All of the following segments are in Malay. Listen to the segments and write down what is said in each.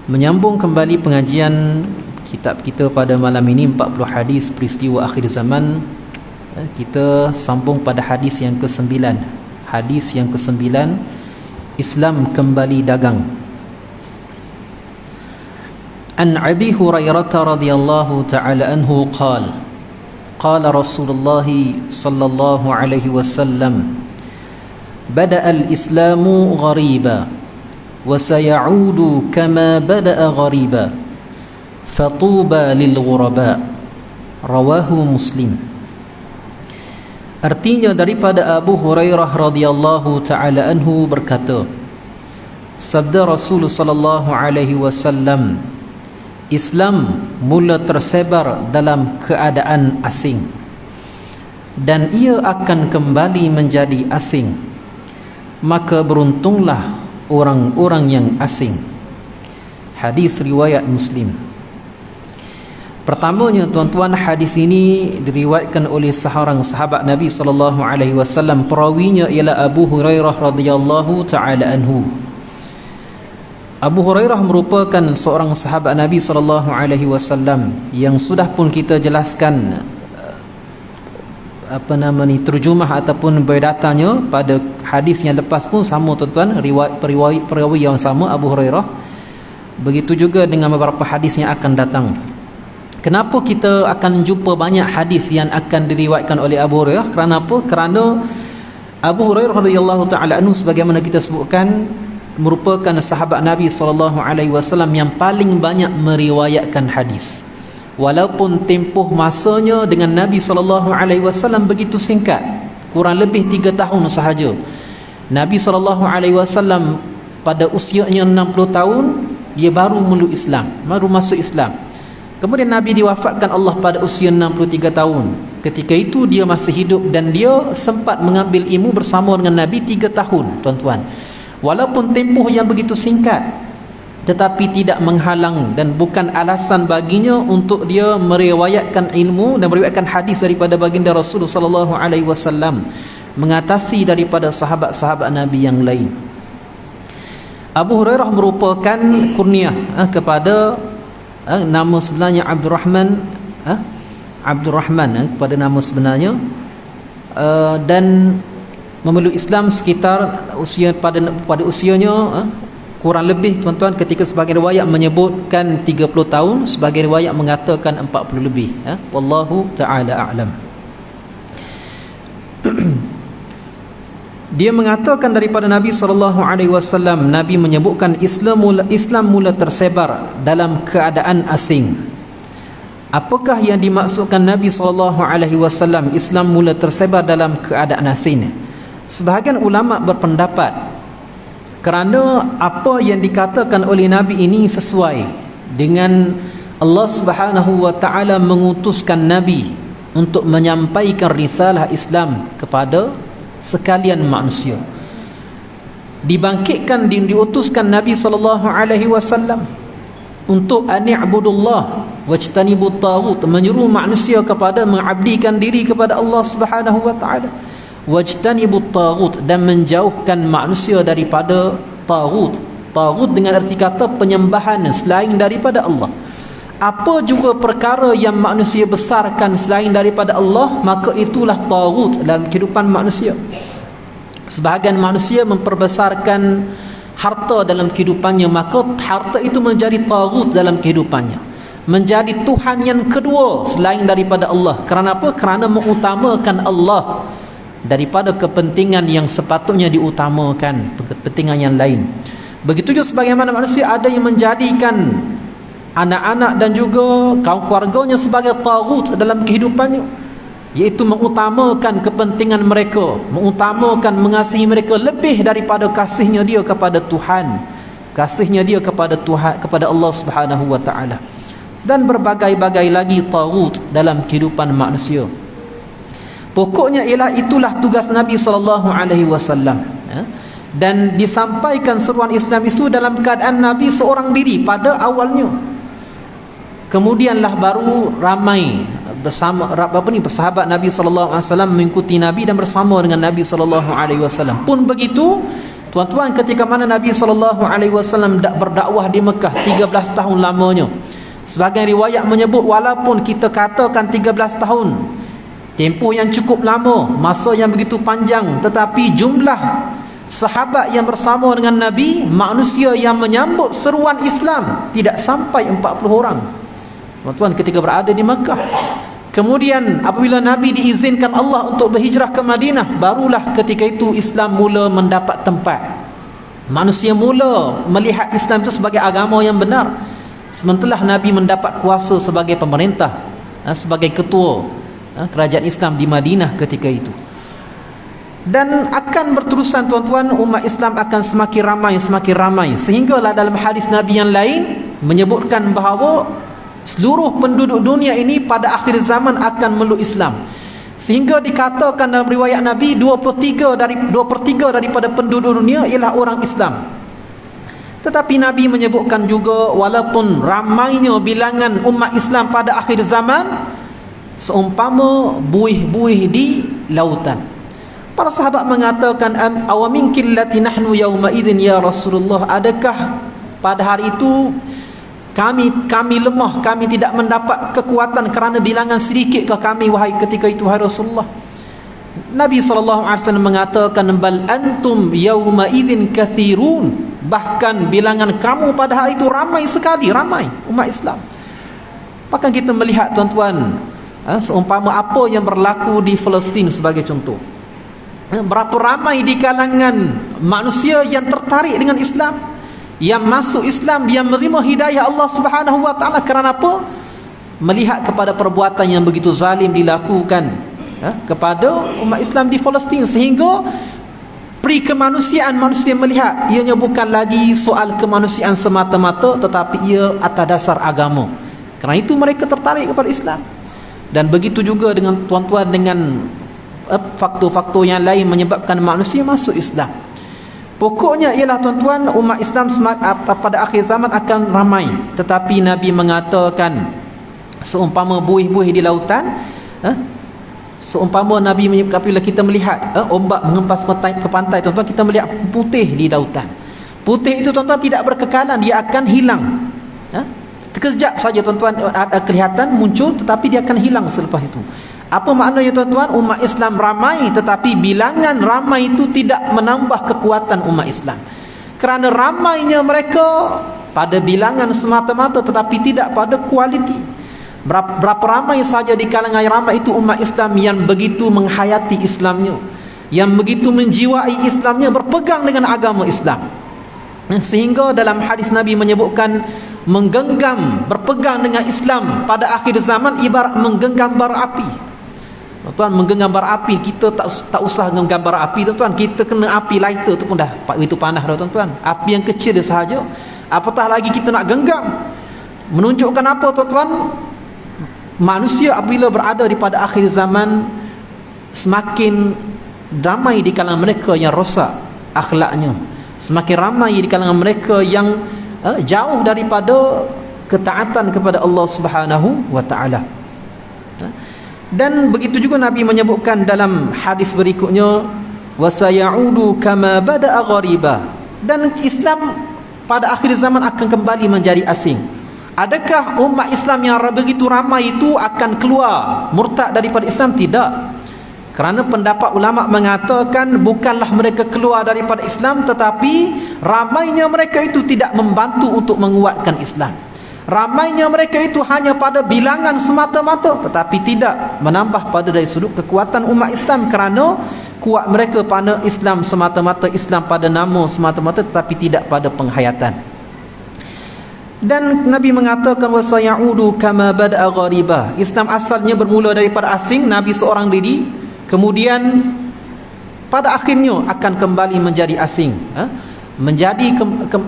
Menyambung kembali pengajian kitab kita pada malam ini, 40 hadis peristiwa akhir zaman. Kita sambung pada hadis yang ke-9. Hadis yang ke-9, Islam kembali dagang. An Abi Hurairah radhiyallahu ta'ala anhu qala qala Rasulullah sallallahu alaihi wasallam bada'a al-islamu ghariba وسيعود كما بدأ غريبا فطوبى للغرباء رواه مسلم. Artinya daripada Abu Hurairah radhiyallahu taala anhu berkata, sabda Rasul sallallahu alaihi wasallam, Islam mula tersebar dalam keadaan asing dan ia akan kembali menjadi asing, maka beruntunglah orang-orang yang asing. Hadis riwayat Muslim. Pertamanya tuan-tuan, hadis ini diriwayatkan oleh seorang sahabat Nabi sallallahu alaihi wasallam. Perawinya ialah Abu Hurairah radhiyallahu taala anhu. Abu Hurairah merupakan seorang sahabat Nabi sallallahu alaihi wasallam yang sudah pun kita jelaskan terjemah ataupun biodatanya pada hadis yang lepas pun sama tuan-tuan, perawi yang sama, Abu Hurairah. Begitu juga dengan beberapa hadis yang akan datang. Kenapa kita akan jumpa banyak hadis yang akan diriwayatkan oleh Abu Hurairah? Kerana apa? Kerana Abu Hurairah radhiyallahu taala anhu, sebagaimana kita sebutkan, merupakan sahabat Nabi sallallahu alaihi wasallam yang paling banyak meriwayatkan hadis. Walaupun tempoh masanya dengan Nabi SAW begitu singkat, kurang lebih 3 tahun sahaja. Nabi SAW pada usianya 60 tahun, dia baru meluk Islam, baru masuk Islam. Kemudian Nabi diwafatkan Allah pada usia 63 tahun. Ketika itu dia masih hidup dan dia sempat mengambil ilmu bersama dengan Nabi 3 tahun, tuan-tuan. Walaupun tempoh yang begitu singkat, tetapi tidak menghalang dan bukan alasan baginya untuk dia meriwayatkan ilmu dan meriwayatkan hadis daripada baginda Rasulullah sallallahu alaihi wasallam, mengatasi daripada sahabat-sahabat Nabi yang lain. Abu Hurairah merupakan kurniah kepada nama sebenarnya Abdurrahman, kepada nama sebenarnya, dan memeluk Islam sekitar usia pada usianya kurang lebih, tuan-tuan, ketika sebahagian riwayat menyebutkan 30 tahun, sebahagian riwayat mengatakan 40 lebih. Wallahu ta'ala a'lam. Dia mengatakan daripada Nabi SAW, Nabi menyebutkan Islam mula tersebar dalam keadaan asing. Apakah yang dimaksudkan Nabi SAW Islam mula tersebar dalam keadaan asing? Sebahagian ulama berpendapat kerana apa yang dikatakan oleh Nabi ini sesuai dengan Allah Subhanahu wa taala mengutuskan Nabi untuk menyampaikan risalah Islam kepada sekalian manusia. Dibangkitkan, diutuskan Nabi sallallahu alaihi wasallam untuk ani'budullah wajtanibut taghut, menyuruh manusia kepada mengabdikan diri kepada Allah Subhanahu wa taala, wajtanibut taghut, dan menjauhkan manusia daripada taghut. Taghut dengan arti kata penyembahan selain daripada Allah. Apa juga perkara yang manusia besarkan selain daripada Allah, maka itulah taghut dalam kehidupan manusia. Sebahagian manusia memperbesarkan harta dalam kehidupannya, maka harta itu menjadi taghut dalam kehidupannya, menjadi Tuhan yang kedua selain daripada Allah. Kerana apa? Kerana mengutamakan Allah daripada kepentingan yang sepatutnya diutamakan, kepentingan yang lain. Begitu juga sebagaimana manusia ada yang menjadikan anak-anak dan juga kaum keluarganya sebagai taghut dalam kehidupannya, iaitu mengutamakan kepentingan mereka, mengutamakan mengasihi mereka lebih daripada kasihnya dia kepada Tuhan, kasihnya dia kepada Tuhan, kepada Allah Subhanahu wa taala, dan berbagai-bagai lagi taghut dalam kehidupan manusia. Pokoknya ialah itulah tugas Nabi sallallahu alaihi wasallam, dan disampaikan seruan Islam itu dalam keadaan Nabi seorang diri pada awalnya. Kemudianlah baru ramai bersama sahabat Nabi sallallahu alaihi wasallam mengikuti Nabi dan bersama dengan Nabi sallallahu alaihi wasallam. Pun begitu, Tuan-tuan, ketika mana Nabi SAW berdakwah di Mekah 13 tahun lamanya, sebagian riwayat menyebut walaupun kita katakan 13 tahun, tempoh yang cukup lama, masa yang begitu panjang, tetapi jumlah sahabat yang bersama dengan Nabi, manusia yang menyambut seruan Islam, tidak sampai 40 orang. Tuan-tuan, ketika berada di Mekah. Kemudian apabila Nabi diizinkan Allah untuk berhijrah ke Madinah, barulah ketika itu Islam mula mendapat tempat. Manusia mula melihat Islam itu sebagai agama yang benar. Sementara Nabi mendapat kuasa sebagai pemerintah, sebagai ketua kerajaan Islam di Madinah ketika itu. Dan akan berterusan, tuan-tuan, umat Islam akan semakin ramai, sehinggalah dalam hadis Nabi yang lain menyebutkan bahawa seluruh penduduk dunia ini pada akhir zaman akan meluk Islam, sehingga dikatakan dalam riwayat Nabi 2/3 daripada penduduk dunia ialah orang Islam. Tetapi Nabi menyebutkan juga walaupun ramainya bilangan umat Islam pada akhir zaman, seumpama buih-buih di lautan. Para sahabat mengatakan, awamin killati nahnu yawma idzin ya Rasulullah, adakah pada hari itu kami lemah, kami tidak mendapat kekuatan kerana bilangan sedikit ke kami wahai ketika itu wahai Rasulullah? Nabi SAW mengatakan, bal antum yawma idzin kathirun, bahkan bilangan kamu pada hari itu ramai sekali, ramai umat Islam. Maka kita melihat, tuan-tuan, seumpama apa yang berlaku di Palestin sebagai contoh, berapa ramai di kalangan manusia yang tertarik dengan Islam, yang masuk Islam, yang menerima hidayah Allah Subhanahu wa taala. Kerana apa? Melihat kepada perbuatan yang begitu zalim dilakukan kepada umat Islam di Palestin, sehingga pri kemanusiaan manusia melihat ianya bukan lagi soal kemanusiaan semata-mata, tetapi ia atas dasar agama. Kerana itu mereka tertarik kepada Islam. Dan begitu juga dengan, tuan-tuan, dengan faktor-faktor yang lain menyebabkan manusia masuk Islam. Pokoknya ialah, tuan-tuan, umat Islam pada akhir zaman akan ramai. Tetapi Nabi mengatakan seumpama buih-buih di lautan, seumpama Nabi menyebutkan apabila kita melihat ombak mengempas ke pantai, tuan-tuan, kita melihat putih di lautan. Putih itu, tuan-tuan, tidak berkekalan, dia akan hilang. Sekejap saja, tuan-tuan, ada kelihatan muncul, tetapi dia akan hilang selepas itu. Apa maknanya, tuan-tuan? Umat Islam ramai, tetapi bilangan ramai itu tidak menambah kekuatan umat Islam. Kerana ramainya mereka pada bilangan semata-mata, tetapi tidak pada kualiti. Berapa ramai saja di kalangan yang ramai itu umat Islam yang begitu menghayati Islamnya, yang begitu menjiwai Islamnya, berpegang dengan agama Islam. Sehingga dalam hadis Nabi menyebutkan menggenggam, berpegang dengan Islam pada akhir zaman ibarat menggenggam bara api. Tuan, menggenggam bara api, kita tak usah menggenggam bara api, tuan-tuan, kita kena api lighter tu pun dah itu panas dah, tuan-tuan. Api yang kecil dia sahaja, apatah lagi kita nak genggam. Menunjukkan apa, tuan-tuan? Manusia apabila berada di pada akhir zaman, semakin ramai di kalangan mereka yang rosak akhlaknya, semakin ramai di kalangan mereka yang jauh daripada ketaatan kepada Allah Subhanahu wa taala. Dan begitu juga Nabi menyebutkan dalam hadis berikutnya, wasayaudu kama bada'a ghariba, dan Islam pada akhir zaman akan kembali menjadi asing. Adakah umat Islam yang begitu ramai itu akan keluar murtad daripada Islam? Tidak. Kerana pendapat ulama mengatakan bukanlah mereka keluar daripada Islam, tetapi ramainya mereka itu tidak membantu untuk menguatkan Islam. Ramainya mereka itu hanya pada bilangan semata-mata, tetapi tidak menambah pada dari sudut kekuatan umat Islam. Kerana kuat mereka pada Islam semata-mata, Islam pada nama semata-mata, tetapi tidak pada penghayatan. Dan Nabi mengatakan wasayaudu kama bada'a ghariba. Islam asalnya bermula daripada asing, Nabi seorang diri, kemudian pada akhirnya akan kembali menjadi asing,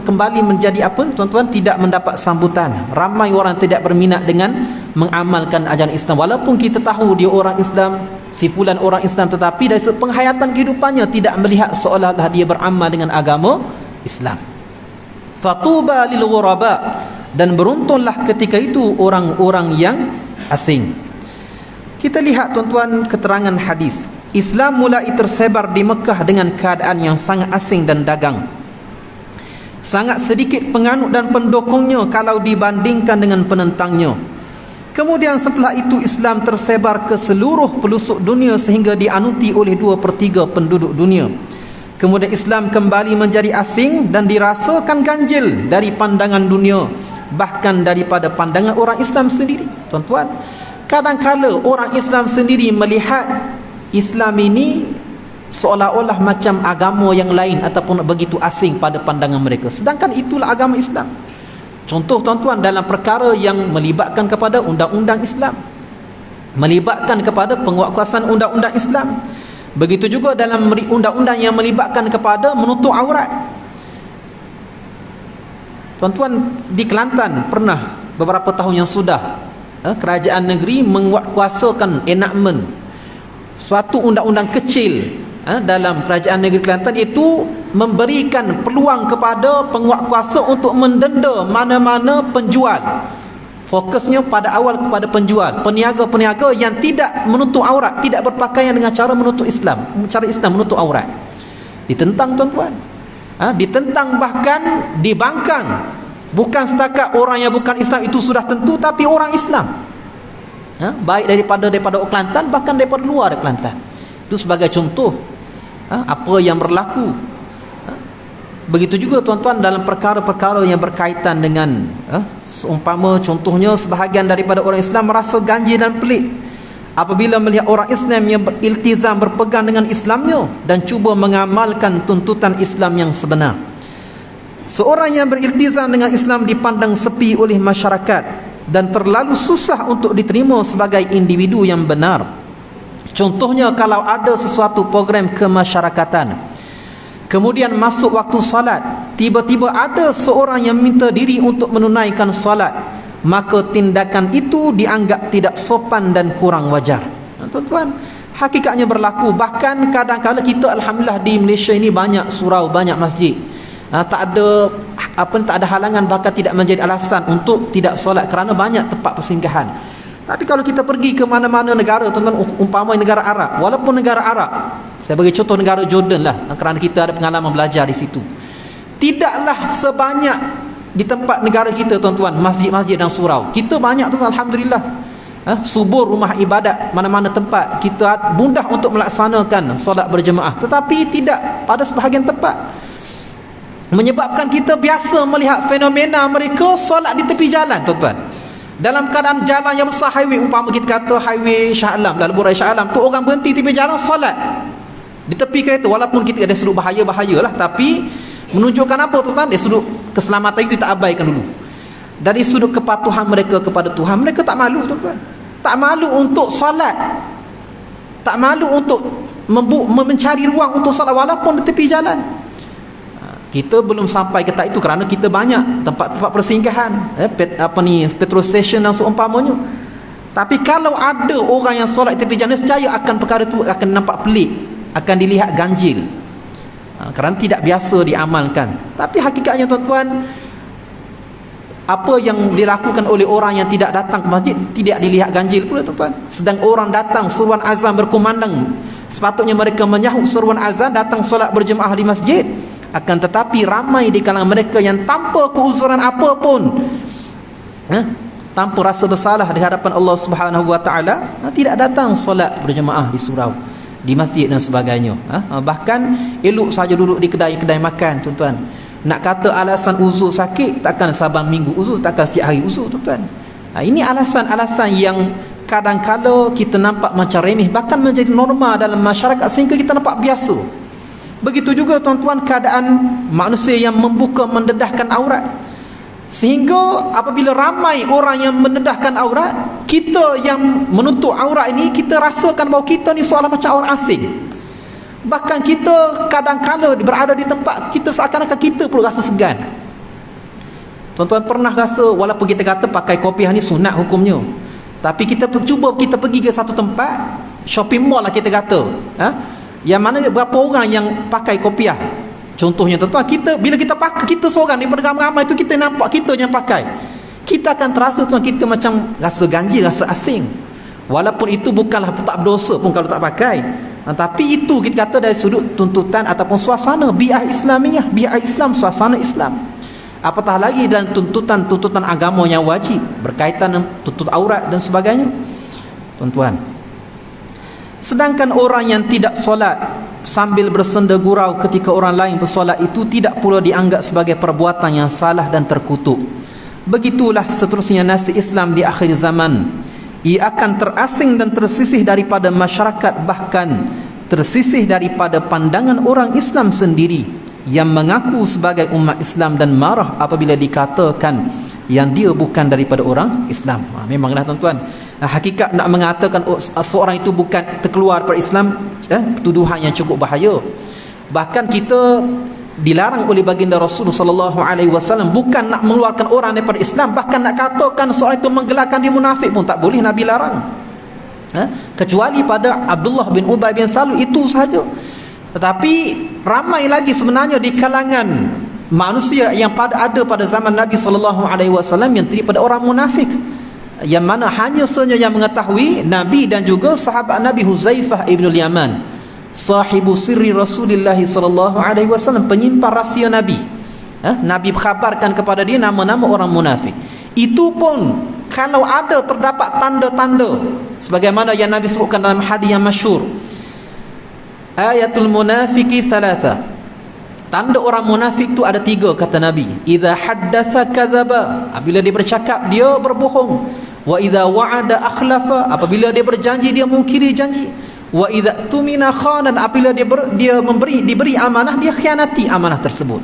kembali menjadi apa, tuan-tuan? Tidak mendapat sambutan. Ramai orang tidak berminat dengan mengamalkan ajaran Islam. Walaupun kita tahu dia orang Islam, si fulan orang Islam, tetapi dari sudut penghayatan kehidupannya tidak melihat seolah-olah dia beramal dengan agama Islam. Fatuba lil ghuraba, dan beruntunglah ketika itu orang-orang yang asing. Kita lihat, tuan-tuan, keterangan hadis Islam mulai tersebar di Mekah dengan keadaan yang sangat asing dan dagang. Sangat sedikit penganut dan pendukungnya kalau dibandingkan dengan penentangnya. Kemudian setelah itu Islam tersebar ke seluruh pelosok dunia sehingga dianuti oleh 2/3 penduduk dunia. Kemudian Islam kembali menjadi asing dan dirasakan ganjil dari pandangan dunia, bahkan daripada pandangan orang Islam sendiri. Tuan-tuan, kadang-kala orang Islam sendiri melihat Islam ini seolah-olah macam agama yang lain ataupun begitu asing pada pandangan mereka, sedangkan itulah agama Islam. Contoh tuan-tuan, dalam perkara yang melibatkan kepada undang-undang Islam, melibatkan kepada penguatkuasaan undang-undang Islam. Begitu juga dalam undang-undang yang melibatkan kepada menutup aurat. Tuan-tuan, di Kelantan pernah beberapa tahun yang sudah kerajaan negeri menguatkuasakan enactment suatu undang-undang kecil dalam kerajaan negeri Kelantan, itu memberikan peluang kepada penguatkuasa untuk mendenda mana-mana penjual. Fokusnya pada awal kepada penjual, peniaga-peniaga yang tidak menutup aurat, tidak berpakaian dengan cara menutup Islam, cara Islam menutup aurat. Ditentang tuan-tuan, ditentang, bahkan dibangkang. Bukan setakat orang yang bukan Islam itu sudah tentu, tapi orang Islam, baik daripada Kelantan, bahkan daripada luar Kelantan. Itu sebagai contoh apa yang berlaku. Begitu juga tuan-tuan dalam perkara-perkara yang berkaitan dengan seumpama contohnya sebahagian daripada orang Islam merasa ganjil dan pelik apabila melihat orang Islam yang beriltizam berpegang dengan Islamnya dan cuba mengamalkan tuntutan Islam yang sebenar. Seorang yang beriltizam dengan Islam dipandang sepi oleh masyarakat dan terlalu susah untuk diterima sebagai individu yang benar. Contohnya, kalau ada sesuatu program kemasyarakatan, kemudian masuk waktu salat, tiba-tiba ada seorang yang minta diri untuk menunaikan salat, maka tindakan itu dianggap tidak sopan dan kurang wajar. Tuan-tuan, hakikatnya berlaku. Bahkan kadang-kadang kita, alhamdulillah, di Malaysia ini banyak surau, banyak masjid. Tak ada halangan, bahkan tidak menjadi alasan untuk tidak solat kerana banyak tempat persinggahan. Tapi kalau kita pergi ke mana-mana negara, tuan-tuan, umpama negara Arab, walaupun negara Arab, saya bagi contoh negara Jordan lah, kerana kita ada pengalaman belajar di situ, tidaklah sebanyak di tempat negara kita, tuan-tuan, masjid-masjid dan surau. Kita banyak, tuan-tuan, alhamdulillah. Subur rumah ibadat, mana-mana tempat kita mudah untuk melaksanakan solat berjemaah. Tetapi tidak pada sebahagian tempat, menyebabkan kita biasa melihat fenomena mereka solat di tepi jalan, tuan-tuan. Dalam keadaan jalan yang besar, highway, umpama kita kata highway Shah Alam, lalu Burai Shah Alam tu, orang berhenti tepi jalan solat di tepi kereta. Walaupun kita ada sudut bahaya lah, tapi menunjukkan apa, tuan-tuan? Dari sudut keselamatan itu kita abaikan dulu. Dari sudut kepatuhan mereka kepada Tuhan, mereka tak malu, tuan-tuan. Tak malu untuk solat, tak malu untuk mencari ruang untuk solat walaupun di tepi jalan. Kita belum sampai ke tahap itu kerana kita banyak tempat-tempat persinggahan, petrol station dan seumpamanya. Tapi kalau ada orang yang solat tepi jalan, nescaya akan perkara itu akan nampak pelik, akan dilihat ganjil, kerana tidak biasa diamalkan. Tapi hakikatnya, tuan-tuan, apa yang dilakukan oleh orang yang tidak datang ke masjid tidak dilihat ganjil pula, tuan-tuan. Sedang orang datang, seruan azan berkumandang, sepatutnya mereka menyahut seruan azan, datang solat berjemaah di masjid. Akan tetapi ramai di kalangan mereka yang tanpa keuzuran apa pun, tanpa rasa bersalah di hadapan Allah Subhanahu wa taala, tidak datang solat berjemaah di surau, di masjid dan sebagainya. Bahkan elok saja duduk di kedai-kedai makan, tuan-tuan. Nak kata alasan uzur sakit, takkan saban minggu uzur, takkan setiap hari uzur, tuan-tuan. Ini alasan-alasan yang kadang-kala kita nampak macam remeh, bahkan menjadi norma dalam masyarakat sehingga kita nampak biasa. Begitu juga, tuan-tuan, keadaan manusia yang membuka mendedahkan aurat, sehingga apabila ramai orang yang mendedahkan aurat, kita yang menutup aurat ini, kita rasakan bahawa kita ni seolah macam orang asing. Bahkan kita kadang-kala berada di tempat kita seakan-akan kita perlu rasa segan. Tuan-tuan pernah rasa, walaupun kita kata pakai kopiah ni sunat hukumnya, tapi kita cuba kita pergi ke satu tempat, shopping mall lah kita kata, yang mana berapa orang yang pakai kopiah. Contohnya, tuan-tuan, kita bila kita pakai, kita seorang daripada ramai-ramai itu, kita nampak kita yang pakai, kita akan terasa, tuan, kita macam rasa ganjil, rasa asing. Walaupun itu bukanlah tak berdosa pun kalau tak pakai. Tapi itu kita kata dari sudut tuntutan ataupun suasana bi'ah Islamiyah, bi'ah Islam, suasana Islam. Apatah lagi dalam tuntutan agama yang wajib berkaitan dengan tuntut aurat dan sebagainya, tuan-tuan. Sedangkan orang yang tidak solat sambil bersenda gurau ketika orang lain bersolat, itu tidak pula dianggap sebagai perbuatan yang salah dan terkutuk. Begitulah seterusnya nasib Islam di akhir zaman. Ia akan terasing dan tersisih daripada masyarakat, bahkan tersisih daripada pandangan orang Islam sendiri yang mengaku sebagai umat Islam dan marah apabila dikatakan yang dia bukan daripada orang Islam. Memanglah tuan-tuan, hakikat nak mengatakan seorang itu bukan terkeluar dari Islam, tuduhan yang cukup bahaya. Bahkan kita dilarang oleh baginda Rasulullah sallallahu alaihi wasallam bukan nak mengeluarkan orang daripada Islam, bahkan nak katakan seorang itu menggelarkan dia munafik pun tak boleh, Nabi larang. Kecuali pada Abdullah bin Ubay bin Salul, itu sahaja. Tetapi ramai lagi sebenarnya di kalangan manusia yang ada pada zaman Nabi sallallahu alaihi wasallam yang terdiri pada orang munafik, yang mana hanya saja yang mengetahui Nabi dan juga sahabat Nabi Huzaifah ibn al-Yaman, sahibu sirri Rasulullah sallallahu alaihi wasallam, penyimpan rahsia Nabi. Nabi berkhabarkan kepada dia nama-nama orang munafik. Itu pun kalau ada terdapat tanda-tanda sebagaimana yang Nabi sebutkan dalam hadis yang masyhur, ayatul munafiki thalatha, tanda orang munafik tu ada 3 kata Nabi. Idza haddatha kadzaba, apabila dia bercakap dia berbohong. Wa idza wa'ada akhlafa, apabila dia berjanji dia mungkiri janji. Wa idza tumina khanan, apabila dia diberi amanah dia khianati amanah tersebut.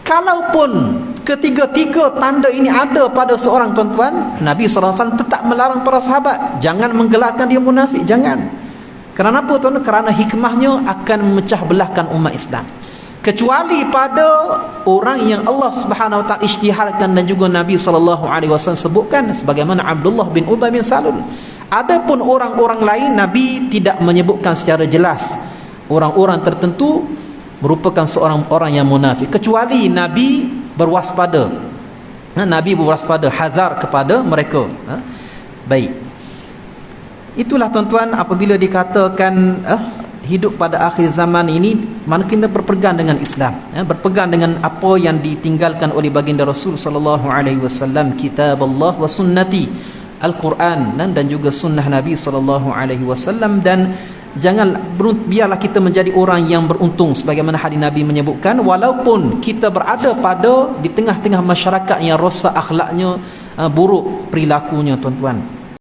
Kalaupun ketiga-tiga tanda ini ada pada seorang, tuan-tuan, Nabi sallallahu alaihi wasallam tetap melarang para sahabat jangan menggelarkan dia munafik, jangan. Kerana apa, tuan? Kerana hikmahnya akan memecah belahkan umat Islam. Kecuali pada orang yang Allah Subhanahu wa taala isytiharkan dan juga Nabi sallallahu alaihi wasallam sebutkan, sebagaimana Abdullah bin Ubay bin Salul. Adapun orang-orang lain Nabi tidak menyebutkan secara jelas orang-orang tertentu merupakan seorang orang yang munafik, kecuali Nabi berwaspada. Nabi berwaspada, hazar kepada mereka. Baik. Itulah tuan-tuan, apabila dikatakan hidup pada akhir zaman ini, mana kita berpegang dengan Islam, berpegang dengan apa yang ditinggalkan oleh baginda Rasul sallallahu alaihi wasallam, kitab Allah wa sunnati, Al-Quran dan juga sunnah Nabi sallallahu alaihi wasallam. Dan jangan biarlah kita menjadi orang yang beruntung, sebagaimana hadis Nabi menyebutkan, walaupun kita berada di tengah-tengah masyarakat yang rosak akhlaknya, buruk perilakunya, tuan-tuan.